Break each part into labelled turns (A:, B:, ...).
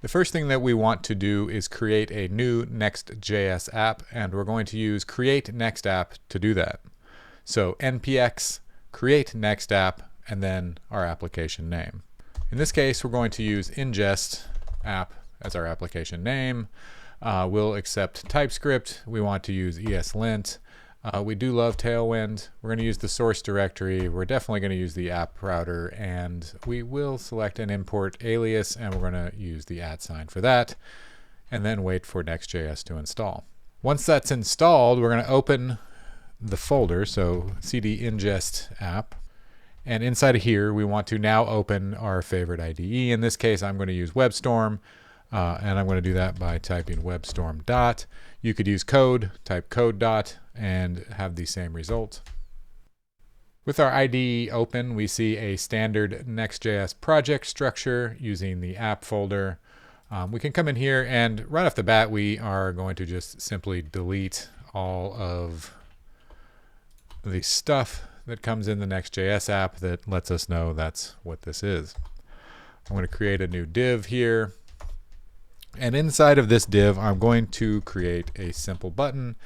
A: The first thing that we want to do is create a new Next.js app, and we're going to use create next app to do that. So npx create next app and then our application name. In this case, we're going to use Inngest app as our application name. We'll accept TypeScript. We want to use ESLint. We do love Tailwind. We're going to use the source directory. We're definitely going to use the app router, and we will select an import alias, and we're going to use the @ sign for that, and then wait for Next.js to install. Once that's installed, we're going to open the folder, so cd ingest app, and inside of here we want to now open our favorite IDE. In this case, I'm going to use WebStorm, and I'm going to do that by typing WebStorm dot. You could use code, type code dot, and have the same result. With our IDE open, we see a standard Next.js project structure using the app folder. We can come in here, and right off the bat, we are going to just simply delete all of the stuff that comes in the Next.js app that lets us know that's what this is. I'm going to create a new div here. And inside of this div, I'm going to create a simple button.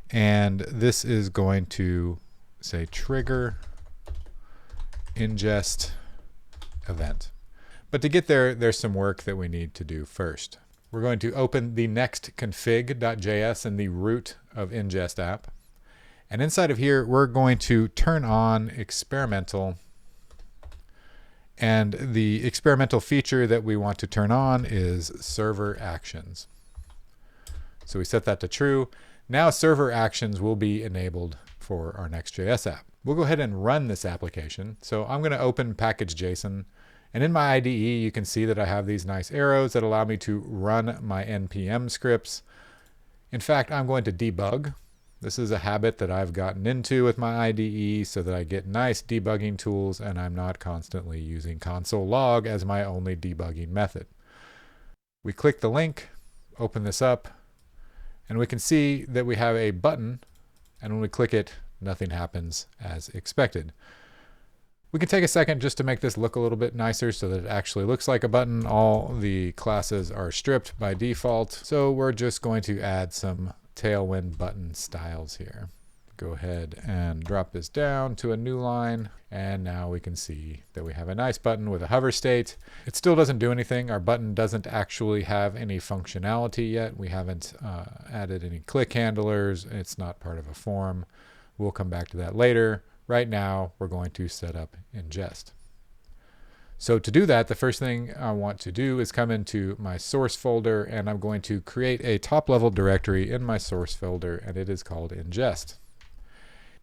A: And this is going to say trigger ingest event. But to get there, there's some work that we need to do first. We're going to open the next config.js in the root of Inngest app. And inside of here, we're going to turn on experimental. And the experimental feature that we want to turn on is server actions. So we set that to true. Now server actions will be enabled for our Next.js app. We'll go ahead and run this application. So I'm going to open package.json. And in my IDE, you can see that I have these nice arrows that allow me to run my npm scripts. In fact, I'm going to debug. This is a habit that I've gotten into with my IDE so that I get nice debugging tools and I'm not constantly using console log as my only debugging method. We click the link, open this up, and we can see that we have a button, and when we click it, nothing happens as expected. We can take a second just to make this look a little bit nicer so that it actually looks like a button. All the classes are stripped by default, so we're just going to add some Tailwind button styles here. Go ahead and drop this down to a new line, and now we can see that we have a nice button with a hover state. It still doesn't do anything. Our button doesn't actually have any functionality yet. We haven't added any click handlers. It's not part of a form. We'll come back to that later. Right now, we're going to set up Inngest. So to do that, the first thing I want to do is come into my source folder, and I'm going to create a top-level directory in my source folder, and it is called Inngest.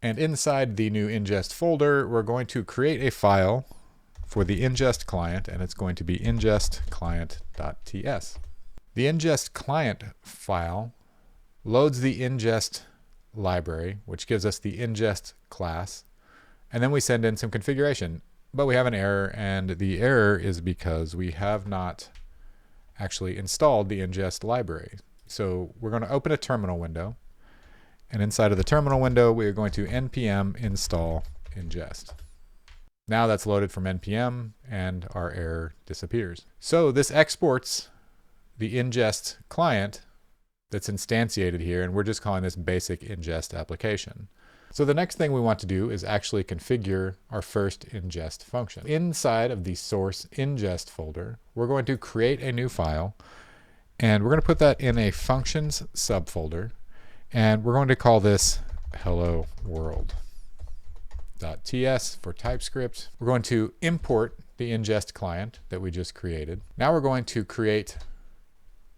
A: And inside the new Inngest folder, we're going to create a file for the Inngest client, and it's going to be ingest_client.ts. The Inngest client file loads the Inngest library, which gives us the Inngest class, and then we send in some configuration. But we have an error, and the error is because we have not actually installed the Inngest library. So we're going to open a terminal window, and inside of the terminal window, we are going to npm install ingest. Now that's loaded from npm, and our error disappears. So this exports the Inngest client that's instantiated here, and we're just calling this basic Inngest application. So the next thing we want to do is actually configure our first ingest function. Inside of the source ingest folder, we're going to create a new file, and we're going to put that in a functions subfolder, and we're going to call this hello world.ts for TypeScript. We're going to import the Inngest client that we just created. Now we're going to create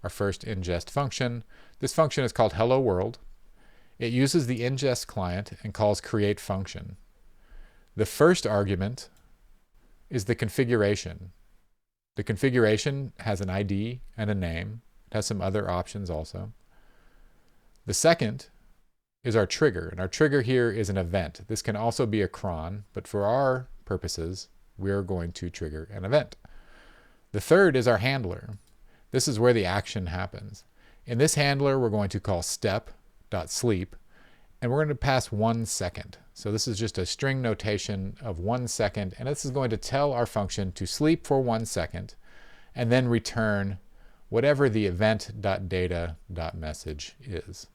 A: our first ingest function. This function is called hello world. It uses the Inngest client and calls create function. The first argument is the configuration. The configuration has an ID and a name. It has some other options also. The second is our trigger, and our trigger here is an event. This can also be a cron, but for our purposes, we're going to trigger an event. The third is our handler. This is where the action happens. In this handler, we're going to call step.sleep, and we're going to pass 1 second. So this is just a string notation of 1 second, and this is going to tell our function to sleep for 1 second and then return whatever the event.data.message is.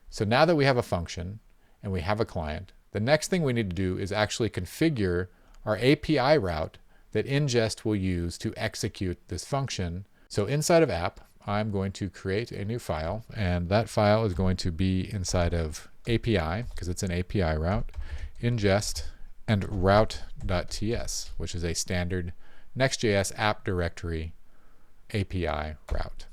A: So now that we have a function and we have a client, the next thing we need to do is actually configure our API route that Inngest will use to execute this function. So inside of app, I'm going to create a new file, and that file is going to be inside of API, because it's an API route, ingest, and route.ts, which is a standard Next.js app directory API route.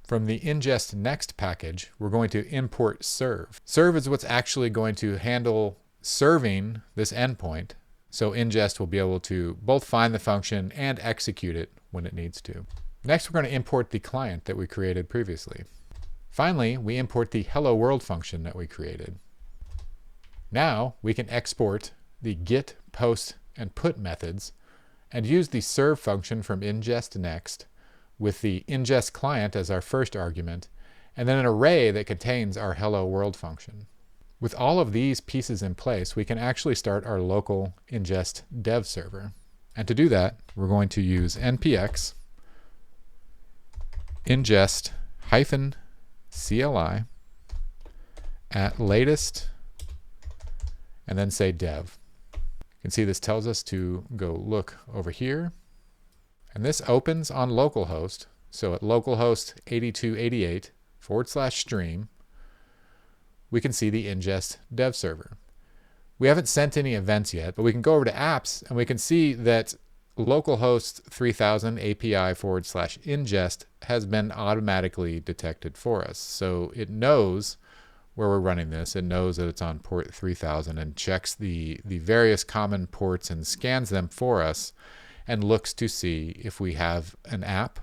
A: From the ingest next package, we're going to import serve. Serve is what's actually going to handle serving this endpoint, so Inngest will be able to both find the function and execute it when it needs to. Next, we're going to import the client that we created previously. Finally, we import the hello world function that we created. Now we can export the get, post, and put methods and use the serve function from ingest next with the ingest client as our first argument, and then an array that contains our hello world function. With all of these pieces in place, we can actually start our local ingest dev server. And to do that, we're going to use npx ingest -cli at latest, and then say dev. You can see this tells us to go look over here, and this opens on localhost. So at localhost 8288/stream, we can see the ingest dev server. We haven't sent any events yet, but we can go over to apps and we can see that localhost 3000 API/ingest has been automatically detected for us. So it knows where we're running this. It knows that it's on port 3000 and checks the various common ports and scans them for us and looks to see if we have an app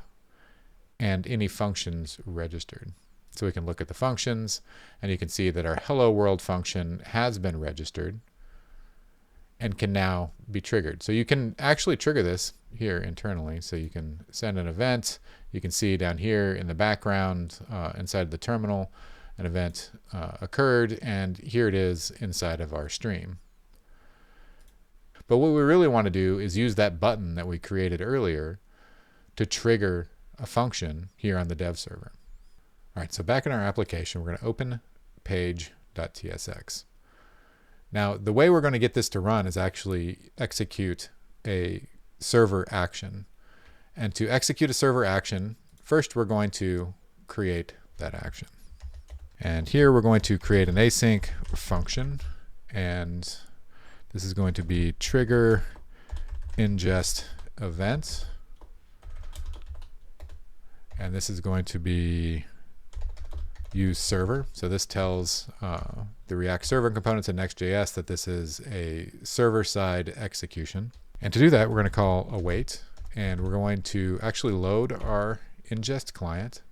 A: and any functions registered. So we can look at the functions, and you can see that our hello world function has been registered and can now be triggered. So you can actually trigger this here internally. So you can send an event. You can see down here in the background inside the terminal, an event occurred, and here it is inside of our stream. But what we really want to do is use that button that we created earlier to trigger a function here on the dev server. All right, so back in our application, we're going to open page.tsx. Now, the way we're going to get this to run is actually execute a server action. And to execute a server action, first we're going to create that action. And here we're going to create an async function, and this is going to be trigger ingest event. And this is going to be use server. So this tells the React server components in Next.js that this is a server-side execution. And to do that, we're going to call await, and we're going to actually load our ingest client,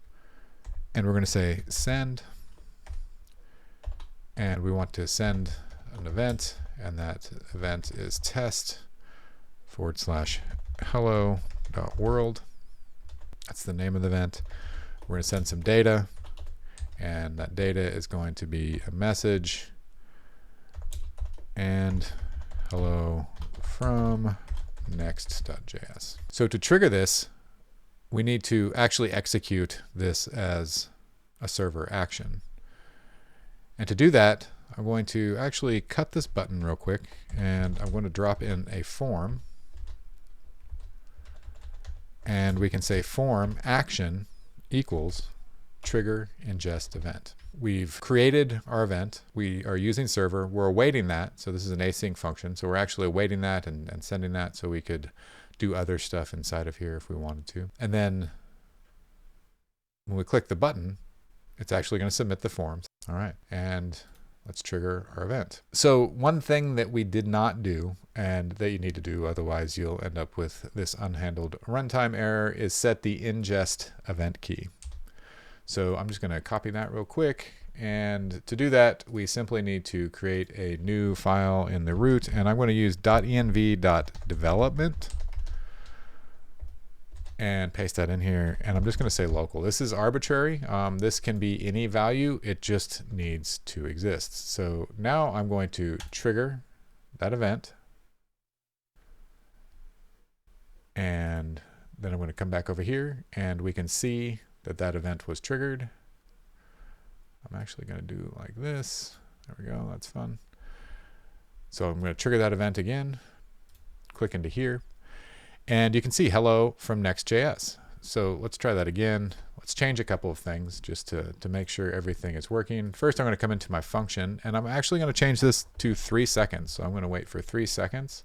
A: and we're going to say send, and we want to send an event, and that event is test/hello.world. That's the name of the event. We're going to send some data, and that data is going to be a message and hello from Next.js. So to trigger this, we need to actually execute this as a server action. And to do that, I'm going to actually cut this button real quick, and I'm going to drop in a form. And we can say form action equals trigger ingest event. We've created our event. We are using server. We're awaiting that. So this is an async function. So we're actually awaiting that and sending that so we could do other stuff inside of here if we wanted to. And then when we click the button, it's actually going to submit the forms. All right. And let's trigger our event. So one thing that we did not do, and that you need to do, otherwise you'll end up with this unhandled runtime error, is set the ingest event key. So I'm just going to copy that real quick. And to do that, we simply need to create a new file in the root, and I'm going to use .env.development and paste that in here. And I'm just going to say local. This is arbitrary. This can be any value. It just needs to exist. So now I'm going to trigger that event. And Then I'm going to come back over here and we can see that that event was triggered. I'm actually going to do like this. There we go. That's fun. So I'm going to trigger that event again, click into here, and you can see hello from Next.js. So let's try that again. Let's change a couple of things just to make sure everything is working. First, I'm going to come into my function, and I'm actually going to change this to 3 seconds. So I'm going to wait for 3 seconds.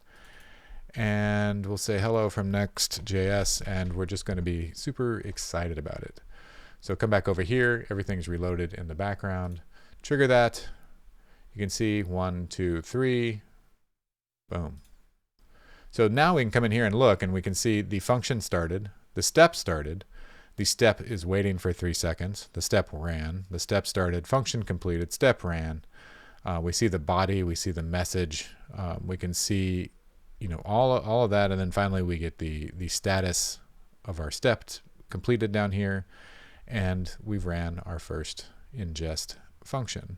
A: And we'll say hello from Next.js, and we're just going to be super excited about it. So come back over here, everything's reloaded in the background. Trigger that. You can see 1, 2, 3, boom. So now we can come in here and look, and we can see the function started, the step started, the step is waiting for 3 seconds, the step ran, the step started, function completed, step ran. We see the body, we see the message, we can see all of that, and then finally we get the status of our step completed down here, and we've ran our first ingest function.